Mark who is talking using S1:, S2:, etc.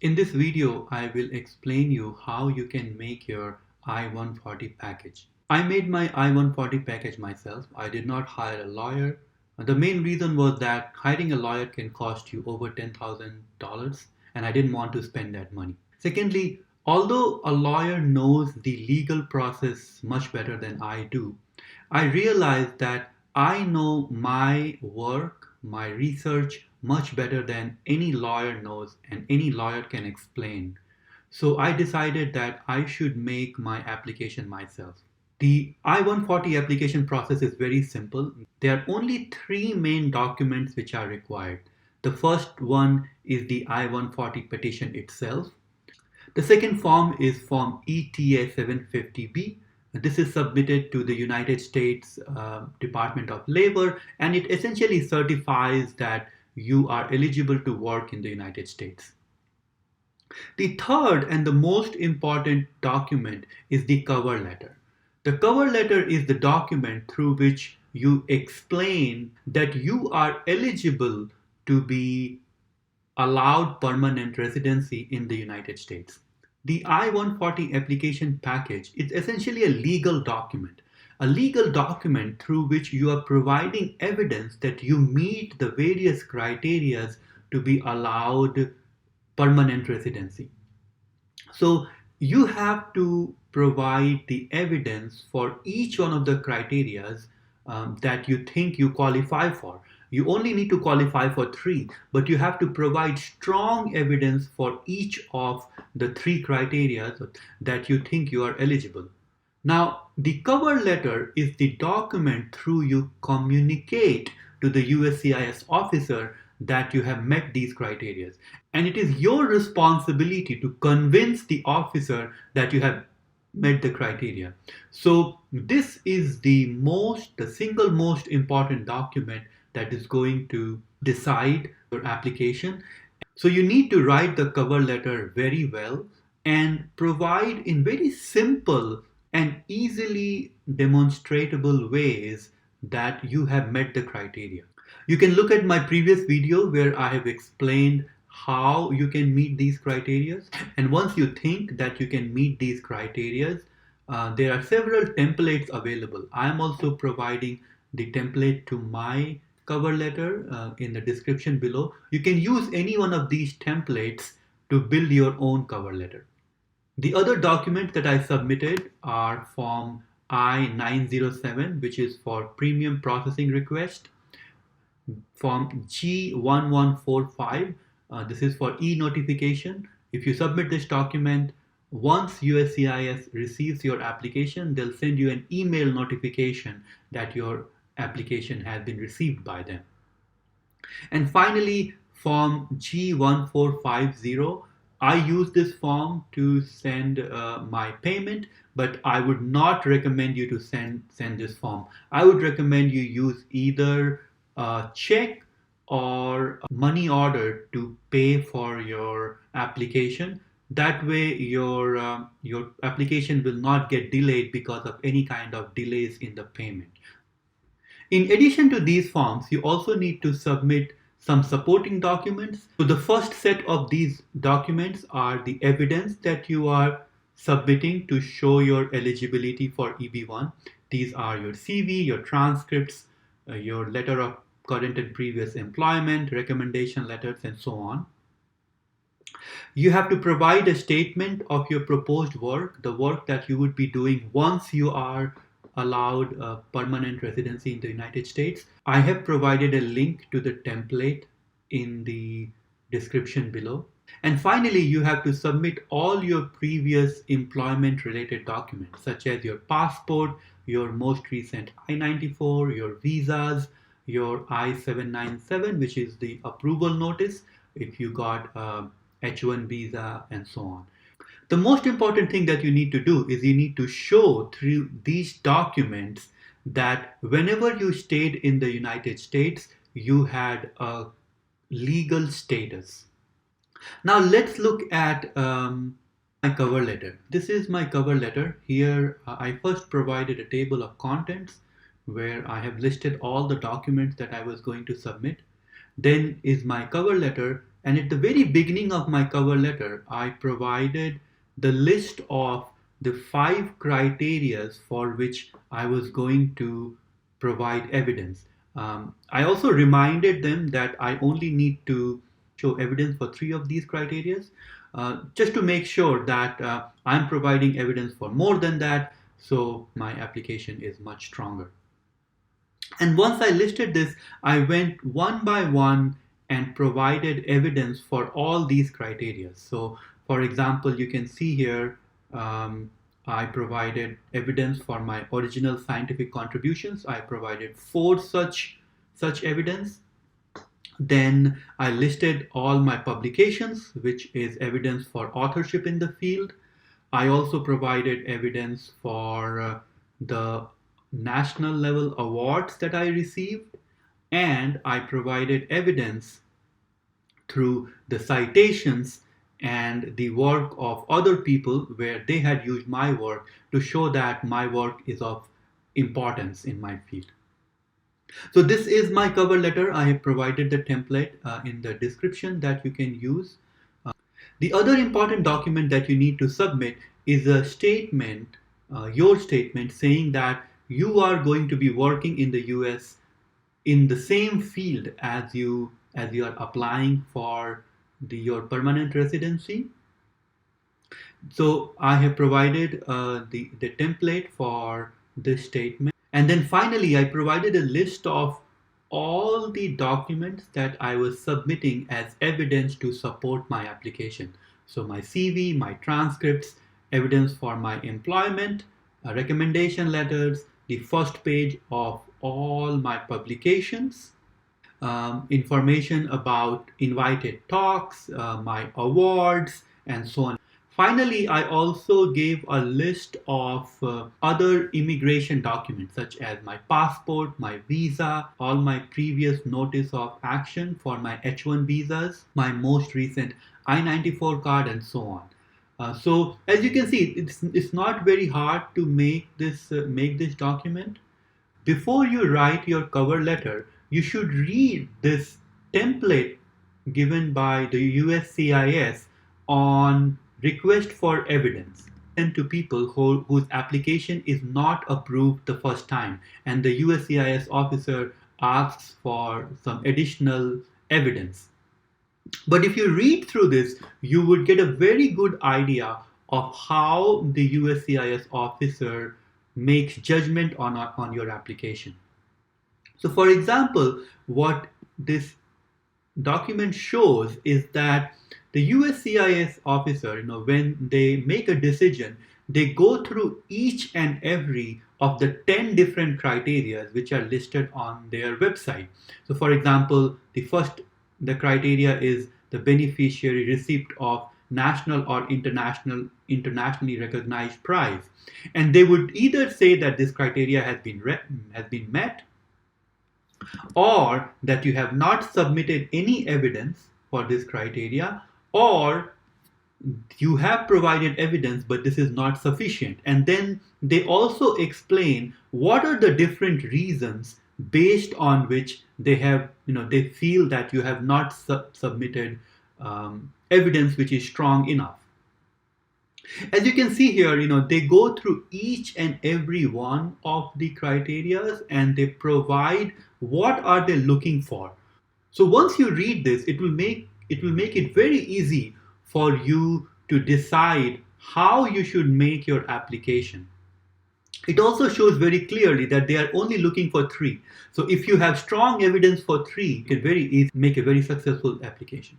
S1: In this video, I will explain you how you can make your I-140 package. I made my I-140 package myself. I did not hire a lawyer. The main reason was that hiring a lawyer can cost you over $10,000 and I didn't want to spend that money. Secondly, although a lawyer knows the legal process much better than I do, I realized that I know my work, my research much better than any lawyer knows and any lawyer can explain. So I decided that I should make my application myself. The I-140 application process is very simple. There are only three main documents which are required. The first one is the I-140 petition itself. The second form is Form ETA 750B. This is submitted to the United States Department of Labor, and it essentially certifies that you are eligible to work in the United States. The third and the most important document is the cover letter. The cover letter is the document through which you explain that you are eligible to be allowed permanent residency in the United States. The I-140 application package is essentially a legal document through which you are providing evidence that you meet the various criteria to be allowed permanent residency. So you have to provide the evidence for each one of the criteria that you think you qualify for. You only need to qualify for three, but you have to provide strong evidence for each of the three criteria that you think you are eligible. Now, the cover letter is the document through you communicate to the USCIS officer that you have met these criteria. And it is your responsibility to convince the officer that you have met the criteria. So this is the single most important document that is going to decide your application. So you need to write the cover letter very well and provide in very simple and easily demonstrable ways that you have met the criteria. You can look at my previous video where I have explained how you can meet these criteria. And once you think that you can meet these criteria, there are several templates available. I am also providing the template to my cover letter in the description below. You can use any one of these templates to build your own cover letter. The other documents that I submitted are Form I-907, which is for premium processing request. Form G-1145, this is for e-notification. If you submit this document, once USCIS receives your application, they'll send you an email notification that your application has been received by them. And finally, Form G-1450. I use this form to send my payment, but I would not recommend you to send this form. I would recommend you use either a check or money order to pay for your application. That way your application will not get delayed because of any kind of delays in the payment. In addition to these forms, you also need to submit some supporting documents. So the first set of these documents are the evidence that you are submitting to show your eligibility for EB1. These are your CV, your transcripts, your letter of current and previous employment, recommendation letters, and so on. You have to provide a statement of your proposed work, the work that you would be doing once you are allowed a permanent residency in the United States. I have provided a link to the template in the description below. And finally, you have to submit all your previous employment related documents, such as your passport, your most recent I-94, your visas, your I-797, which is the approval notice if you got a H-1 visa, and so on. The most important thing that you need to do is you need to show through these documents that whenever you stayed in the United States, you had a legal status. Now let's look at my cover letter. This is my cover letter. Here I first provided a table of contents where I have listed all the documents that I was going to submit. Then is my cover letter, And at the very beginning of my cover letter, I provided the list of the 5 criteria for which I was going to provide evidence. I also reminded them that I only need to show evidence for 3 of these criteria, just to make sure that I'm providing evidence for more than that, so my application is much stronger. And once I listed this, I went one by one and provided evidence for all these criteria. So, for example, you can see here I provided evidence for my original scientific contributions. I provided 4 such evidence. Then I listed all my publications, which is evidence for authorship in the field. I also provided evidence for the national level awards that I received, and I provided evidence through the citations and the work of other people where they had used my work to show that my work is of importance in my field. So this is my cover letter. I have provided the template in the description that you can use. The other important document that you need to submit is a statement, your statement saying that you are going to be working in the US in the same field as you are applying for your permanent residency. So I have provided the template for this statement. And then finally, I provided a list of all the documents that I was submitting as evidence to support my application. So my CV, my transcripts, evidence for my employment, recommendation letters, the first page of all my publications, information about invited talks, my awards, and so on. Finally, I also gave a list of other immigration documents such as my passport, my visa, all my previous notice of action for my H1 visas, my most recent I-94 card, and so on. So as you can see, it's not very hard to make this document. Before you write your cover letter, you should read this template given by the USCIS on request for evidence and to people whose application is not approved the first time, and the USCIS officer asks for some additional evidence. But if you read through this, you would get a very good idea of how the USCIS officer makes judgment on your application. So for example, what this document shows is that the USCIS officer, when they make a decision, they go through each and every of the 10 different criteria which are listed on their website. So for example, the criteria is the beneficiary receipt of national or internationally recognized prize. And they would either say that this criteria has been met, or that you have not submitted any evidence for this criteria, or you have provided evidence but this is not sufficient. And then they also explain what are the different reasons based on which they feel that you have not submitted evidence which is strong enough. As you can see here, they go through each and every one of the criteria and they provide what are they looking for. So once you read this, it will make it very easy for you to decide how you should make your application. It also shows very clearly that they are only looking for 3. So if you have strong evidence for 3, you can very easily make a very successful application.